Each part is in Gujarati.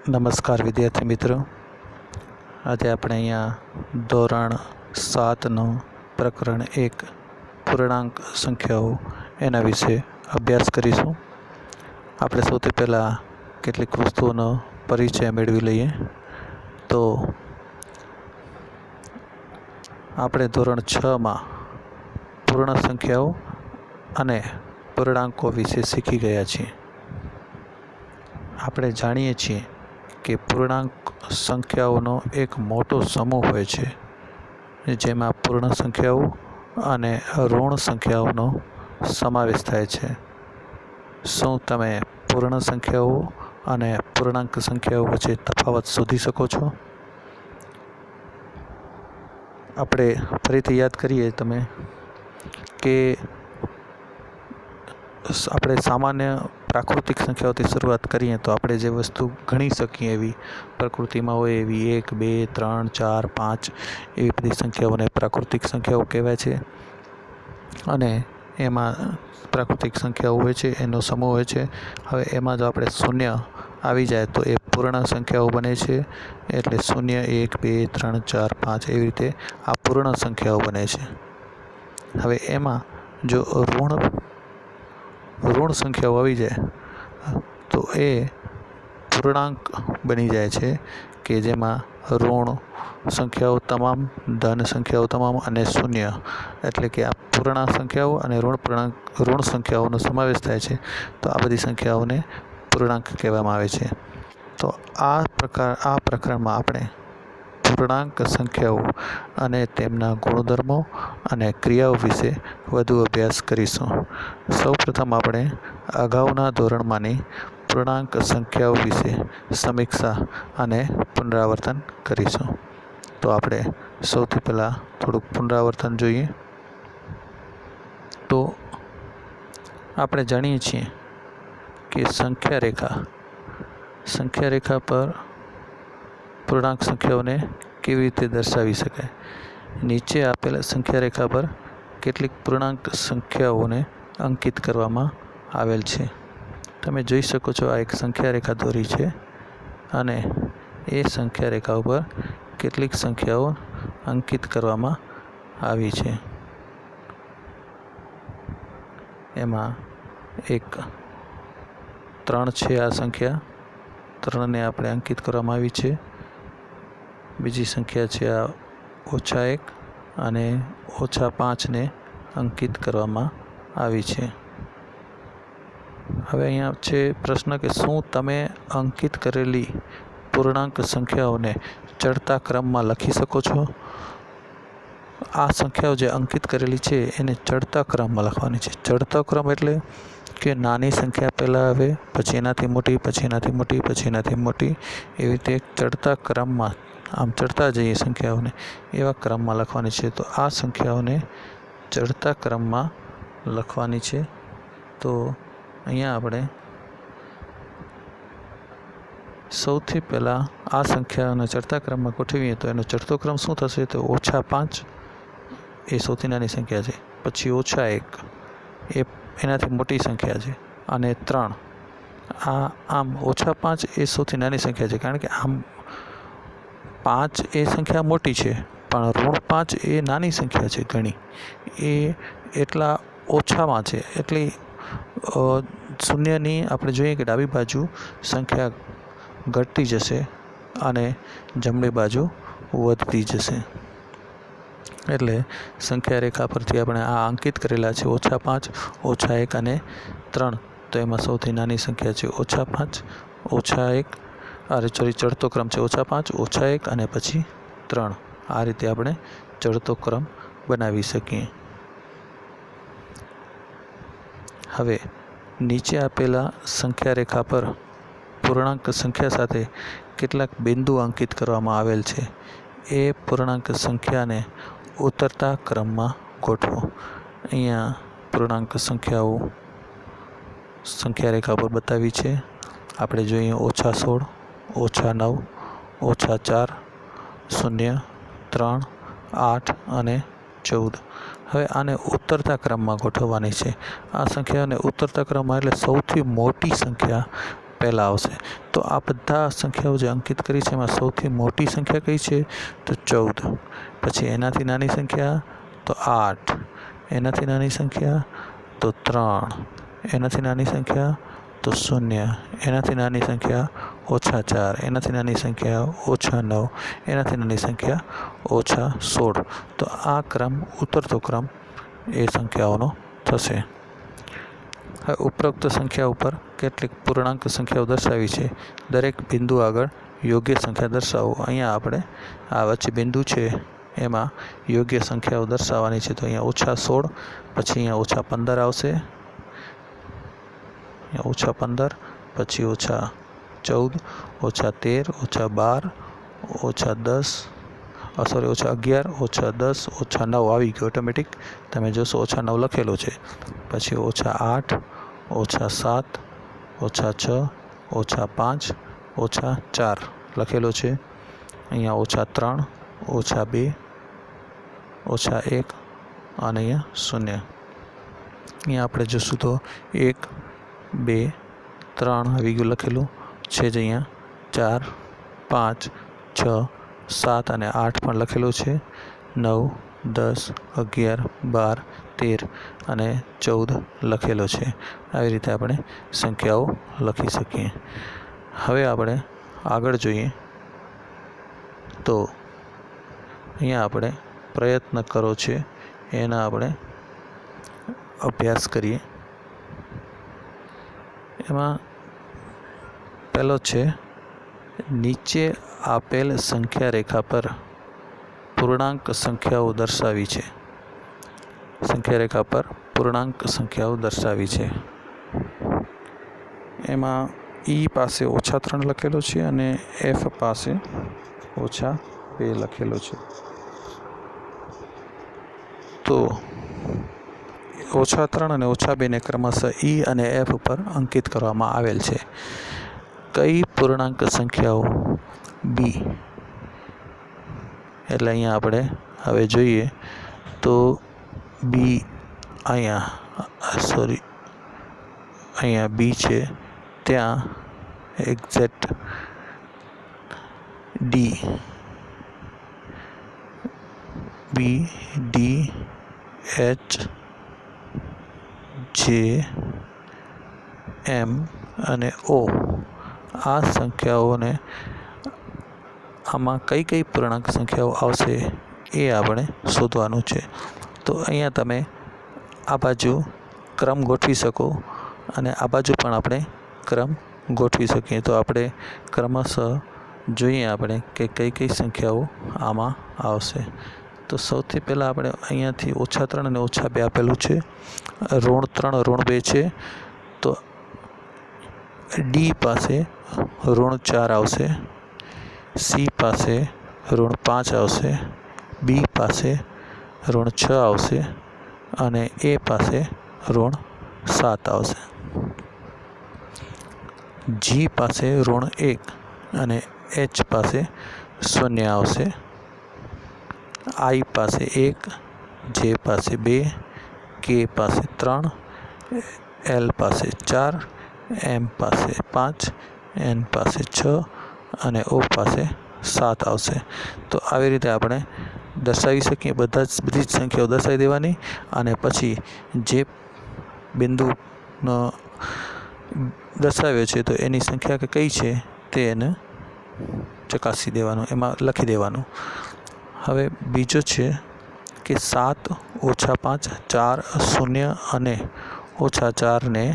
નમસ્કાર વિદ્યાર્થી મિત્રો, આજે આપણે અહીંયા ધોરણ 7નું પ્રકરણ 1 પૂર્ણાંક સંખ્યાઓ એના વિશે અભ્યાસ કરીશું. આપણે સૌથી પહેલાં કેટલીક વસ્તુઓનો પરિચય મેળવી લઈએ. તો આપણે ધોરણ 6માં પૂર્ણ સંખ્યાઓ અને પૂર્ણાંકો વિશે શીખી ગયા છીએ. આપણે જાણીએ છીએ કે પૂર્ણાંક સંખ્યાઓનો એક મોટો સમૂહ હોય છે, જેમાં પૂર્ણ સંખ્યાઓ અને ઋણ સંખ્યાઓનો સમાવેશ થાય છે. શું તમે પૂર્ણ સંખ્યાઓ અને પૂર્ણાંક સંખ્યાઓ વચ્ચે તફાવત શોધી શકો છો? આપણે ફરીથી યાદ કરીએ તમે કે આપણે સામાન્ય પ્રાકૃતિક સંખ્યાઓથી શરૂઆત કરીએ તો આપણે જે વસ્તુ ગણી શકીએ એવી પ્રકૃતિમાં હોય એવી 1, 2, 3, 4, 5 એવી બધી સંખ્યાઓને પ્રાકૃતિક સંખ્યાઓ કહેવાય છે. અને એમાં પ્રાકૃતિક સંખ્યાઓ હોય છે, એનો સમૂહ હોય છે. હવે એમાં જો આપણે શૂન્ય આવી જાય તો એ પૂર્ણ સંખ્યાઓ બને છે. એટલે 0, 1, 2, 3, 4, 5 એવી રીતે આ પૂર્ણ સંખ્યાઓ બને છે. હવે એમાં જો ઋણ સંખ્યાઓ આવી જાય તો એ પૂર્ણાંક બની જાય છે, કે જેમાં ઋણ સંખ્યાઓ તમામ, ધન સંખ્યાઓ તમામ અને શૂન્ય, એટલે કે આ પૂર્ણાંક સંખ્યાઓ અને ઋણ સંખ્યાઓનો સમાવેશ થાય છે. તો આ બધી સંખ્યાઓને પૂર્ણાંક કહેવામાં આવે છે. તો આ પ્રકરણમાં આપણે પૂર્ણાંક સંખ્યાઓ અને તેમના ગુણધર્મો અને ક્રિયાઓ વિશે વધુ અભ્યાસ કરીશું. સૌપ્રથમ આપણે અગાઉના ધોરણમાંની પૂર્ણાંક સંખ્યાઓ વિશે સમીક્ષા અને પુનરાવર્તન કરીશું. તો આપણે સૌથી પહેલાં થોડુંક પુનરાવર્તન જોઈએ. તો આપણે જાણીએ છીએ કે સંખ્યા રેખા પર પૂર્ણાંક સંખ્યાઓને કેવી રીતે દર્શાવી શકાય. નીચે આપેલા સંખ્યા રેખા પર કેટલીક પૂર્ણાંક સંખ્યાઓને અંકિત કરવામાં આવેલ છે. તમે જોઈ શકો છો, આ એક સંખ્યા રેખા દોરી છે અને એ સંખ્યા રેખા ઉપર કેટલીક સંખ્યાઓ અંકિત કરવામાં આવી છે. એમાં એક 3 છે. આ સંખ્યા 3ને આપણે અંકિત કરવામાં આવી છે. બીજી સંખ્યા છે આ -1 અને -5ને અંકિત કરવામાં આવી છે. હવે અહીંયા છે પ્રશ્ન કે શું તમે અંકિત કરેલી પૂર્ણાંક સંખ્યાઓને ચડતા ક્રમમાં લખી શકો છો? આ સંખ્યાઓ જે અંકિત કરેલી છે એને ચડતા ક્રમમાં લખવાની છે. ચડતો ક્રમ એટલે કે નાની સંખ્યા પહેલાં આવે, પછી એનાથી મોટી, પછી એનાથી મોટી, પછી એનાથી મોટી, એવી રીતે ચડતા ક્રમમાં, આમ ચડતા જઈએ સંખ્યાઓને, એવા ક્રમમાં લખવાની છે. તો આ સંખ્યાઓને ચડતા ક્રમમાં લખવાની છે. તો અહીંયા આપણે સૌથી પહેલાં આ સંખ્યાઓને ચડતા ક્રમમાં ગોઠવીએ તો એનો ચડતો ક્રમ શું થશે? તો -5 એ સૌથી નાની સંખ્યા છે, પછી -1 એ એનાથી મોટી સંખ્યા છે, અને 3 આમ -5 એ સૌથી નાની સંખ્યા છે, કારણ કે આમ 5 એ સંખ્યા મોટી છે, પણ -5 એ નાની સંખ્યા છે ઘણી, એ એટલા ઓછામાં છે. એટલે શૂન્યની આપણે જોઈએ કે ડાબી બાજુ સંખ્યા ઘટતી જશે અને જમણી બાજુ વધતી જશે. એટલે સંખ્યા રેખા પરથી આપણે આ અંકિત કરેલા છે -5, -1 અને 3. તો એમાં સૌથી નાની સંખ્યા છે -5, -1, ચડતો ક્રમ છે -5, -1 અને પછી 3. આ રીતે આપણે ચડતો ક્રમ બનાવી શકીએ. હવે નીચે આપેલા સંખ્યા રેખા પર પૂર્ણાંક સંખ્યા સાથે કેટલાક બિંદુ અંકિત કરવામાં આવેલ છે. એ પૂર્ણાંક સંખ્યાને ઉતરતા ક્રમમાં ગોઠવો. અહીંયા પૂર્ણાંક સંખ્યાઓ સંખ્યા રેખા પર બતાવી છે. આપણે જોઈએ -16, -9, -4, 0, 3, 8 અને 14. હવે આને ઉતરતા ક્રમમાં ગોઠવવાની છે. આ સંખ્યાઓને ઉતરતા ક્રમમાં એટલે સૌથી મોટી સંખ્યા પહેલાં આવશે. તો આ બધા સંખ્યાઓ જે અંકિત કરી છે એમાં સૌથી મોટી સંખ્યા કઈ છે? તો 14. પછી એનાથી નાની સંખ્યા તો 8, એનાથી નાની સંખ્યા તો 3, એનાથી નાની સંખ્યા તો 0, એનાથી નાની સંખ્યા -4, એનાથી નાની સંખ્યા -9, એનાથી નાની સંખ્યા -16. તો આ ક્રમ ઉતરતો ક્રમ એ સંખ્યાઓનો થશે. હવે ઉપરોક્ત સંખ્યા ઉપર કેટલીક પૂર્ણાંક સંખ્યાઓ દર્શાવી છે. દરેક બિંદુ આગળ યોગ્ય સંખ્યા દર્શાવો. અહીંયા આપણે આ વચ્ચે બિંદુ છે એમાં યોગ્ય સંખ્યાઓ દર્શાવવાની છે. તો અહીંયા -16, પછી અહીંયા -15 આવશે, અહીંયા -15, પછી -14, -13, -12, -10, -11, -10, -9 આવી ગયો ઓટોમેટિક. તમે જોશો -9 લખેલો છે. પછી -8, -7, -6, -5, -4 લખેલો છે. અહીંયા -3, -2, -1 અને અહીંયા 0. અહીંયા આપણે જોશું તો 1, 2, 3 આવી ગયું લખેલું છે જ. અહીંયા 4, 5, 6, 7 અને 8 પણ લખેલું છે. 9, 10, 11, 12, 13 અને 14 લખેલો છે. આવી રીતે આપણે સંખ્યાઓ લખી શકીએ. હવે આપણે આગળ જોઈએ તો અહીંયા આપણે પ્રયત્ન કરો છે એના આપણે અભ્યાસ કરીએ. એમાં પહેલો છે, નીચે આપેલ સંખ્યા રેખા પર પૂર્ણાંક સંખ્યાઓ દર્શાવી છે. સંખ્યા રેખા પર પૂર્ણાંક સંખ્યાઓ દર્શાવી છે. એમાં E પાસે -3 લખેલો છે અને F પાસે -2 લખેલો છે. તો -3 અને -2 ને ક્રમશઃ E અને F ઉપર અંકિત કરવામાં આવેલ છે. કઈ પૂર્ણાંક સંખ્યાઓ B, એટલે અહીંયા આપણે હવે જોઈએ તો B અહીંયા B છે ત્યાં exact D, B, D, H, J, M અને O આ સંખ્યાઓને આમાં કઈ કઈ પૂર્ણાંક સંખ્યાઓ આવશે એ આપણે શોધવાનું છે. તો અહીંયા તમે આ બાજુ ક્રમ ગોઠવી શકો અને આ બાજુ પણ આપણે ક્રમ ગોઠવી શકીએ. તો આપણે ક્રમશઃ જોઈએ આપણે કે કઈ કઈ સંખ્યાઓ આમાં આવશે. તો સૌથી પહેલાં આપણે અહીંયાથી -3 અને -2 આપેલું છે. -3, -2 છે. તો D પાસે -4 આવશે, C પાસે -5 આવશે, B પાસે -6 આવશે અને A પાસે -7 આવશે. G પાસે -1 અને H પાસે 0 આવશે. I પાસે 1, J પાસે 2, K પાસે 3, L પાસે 4, M પાસે 5, N પાસે 6 અને O પાસે 7 આવશે. તો આવી રીતે આપણે દર્શાવી શકીએ. બધી જ સંખ્યાઓ દર્શાવી દેવાની અને પછી જે બિંદુનો દર્શાવ્યો છે તો એની સંખ્યા કઈ છે તે એને ચકાસી દેવાનું, એમાં લખી દેવાનું. હવે બીજો છે કે 7, -5, 4, 0 અને -4 ને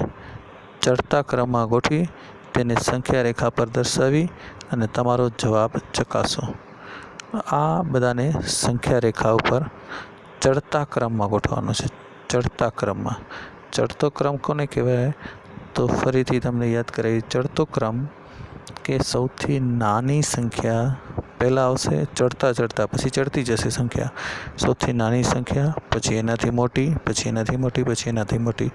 ચડતા ક્રમમાં ગોઠવી તેને સંખ્યા રેખા પર દર્શાવી અને તમારો જવાબ ચકાસો. આ બધાને સંખ્યા રેખા ઉપર ચડતા ક્રમમાં ગોઠવવાનો છે. ચડતા ક્રમમાં. ચડતો ક્રમ કોને કહેવાય? તો ફરીથી તમને યાદ કરાવી. ચડતો ક્રમ કે સૌથી નાની સંખ્યા પહેલાં આવશે, ચડતા પછી ચડતી જશે સંખ્યા. સૌથી નાની સંખ્યા, પછી એનાથી મોટી, પછી એનાથી મોટી, પછી એનાથી મોટી.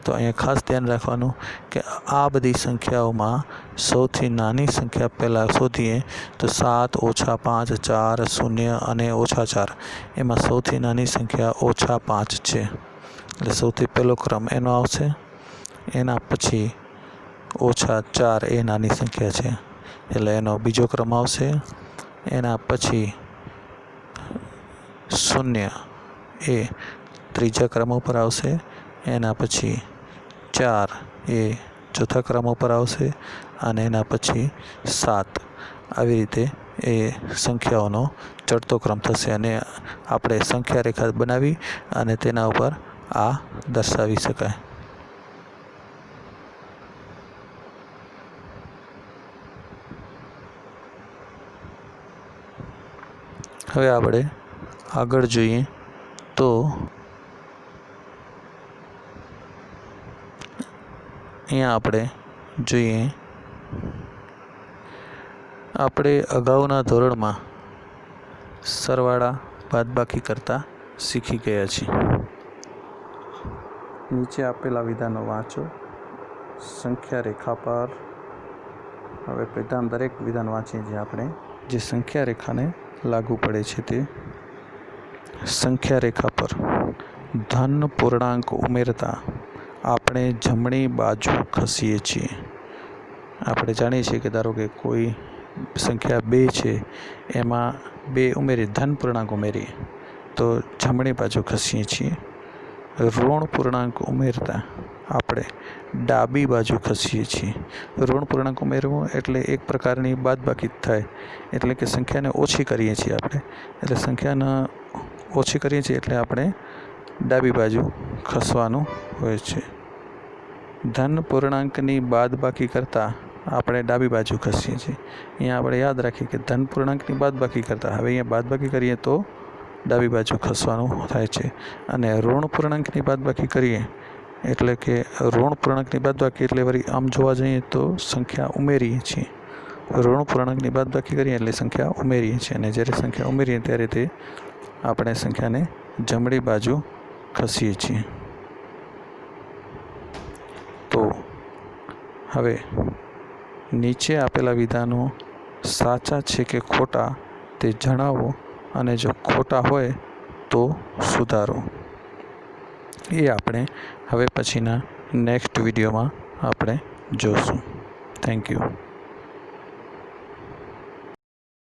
તો અહીંયા ખાસ ધ્યાન રાખવાનું કે આ બધી સંખ્યાઓમાં સૌથી નાની સંખ્યા પહેલાં શોધીએ તો 7, -5, 4, 0 અને -4. એમાં સૌથી નાની સંખ્યા -5 છે. એટલે સૌથી પહેલો ક્રમ એનો આવશે. એના પછી ઓછા 4 એ નાની સંખ્યા છે, એટલે એનો બીજો ક્રમ આવશે. એના પછી 0 એ ત્રીજા ક્રમ ઉપર આવશે. એના પછી 4 એ ચોથા ક્રમ ઉપર આવશે અને એના પછી 7. આવી રીતે એ સંખ્યાઓનો ચડતો ક્રમ થશે અને આપણે સંખ્યા રેખા બનાવી અને તેના ઉપર આ દર્શાવી શકાય. હવે આપણે આગળ જોઈએ તો અહીંયા આપણે જોઈએ આપણે અગાઉના ધોરણમાં સરવાળા બાદબાકી કરતાં શીખી ગયા છીએ. નીચે આપેલા વિધાનો વાંચો. સંખ્યા રેખા પર હવે દરેક વિધાન વાંચીએ જે આપણે જે સંખ્યા રેખાને લાગુ પડે છે તે. સંખ્યા રેખા પર ધન પૂર્ણાંક ઉમેરતા આપણે જમણી બાજુ ખસીએ છીએ. આપણે જાણીએ છીએ કે ધારો કે કોઈ સંખ્યા 2 છે, એમાં 2 ઉમેરી ધન પૂર્ણાંક ઉમેરીએ તો જમણી બાજુ ખસીએ છીએ. ઋણ પૂર્ણાંક ઉમેરતા આપણે ડાબી બાજુ ખસીએ છીએ. ઋણ પૂર્ણાંક ઉમેરવું એટલે એક પ્રકારની બાદબાકી થાય, એટલે કે સંખ્યાને ઓછી કરીએ છીએ આપણે. એટલે સંખ્યાને ઓછી કરીએ છીએ એટલે આપણે ડાબી બાજુ ખસવાનું હોય છે. ધન પૂર્ણાંકની બાદબાકી કરતાં આપણે ડાબી બાજુ ખસીએ છીએ. અહીંયા આપણે યાદ રાખીએ કે ધન પૂર્ણાંકની બાદબાકી કરતાં હવે અહીંયા બાદબાકી કરીએ તો ડાબી બાજુ ખસવાનું થાય છે. અને ઋણ પૂર્ણાંકની બાદબાકી કરીએ એટલે કે ઋણ પૂર્ણાંકની બાદબાકી એટલે વળી આમ જોવા જઈએ તો સંખ્યા ઉમેરીએ છીએ. ઋણ પૂર્ણાંકની બાદબાકી કરીએ એટલે સંખ્યા ઉમેરીએ છીએ અને જ્યારે સંખ્યા ઉમેરીએ ત્યારે તે આપણે સંખ્યાને જમણી બાજુ ખસીએ છીએ. તો હવે નીચે આપેલા વિધાનો સાચા છે કે ખોટા તે જણાવો અને જો ખોટા હોય તો સુધારો. એ આપણે હવે પછીના નેક્સ્ટ વિડીયોમાં આપણે જોશું. Thank you.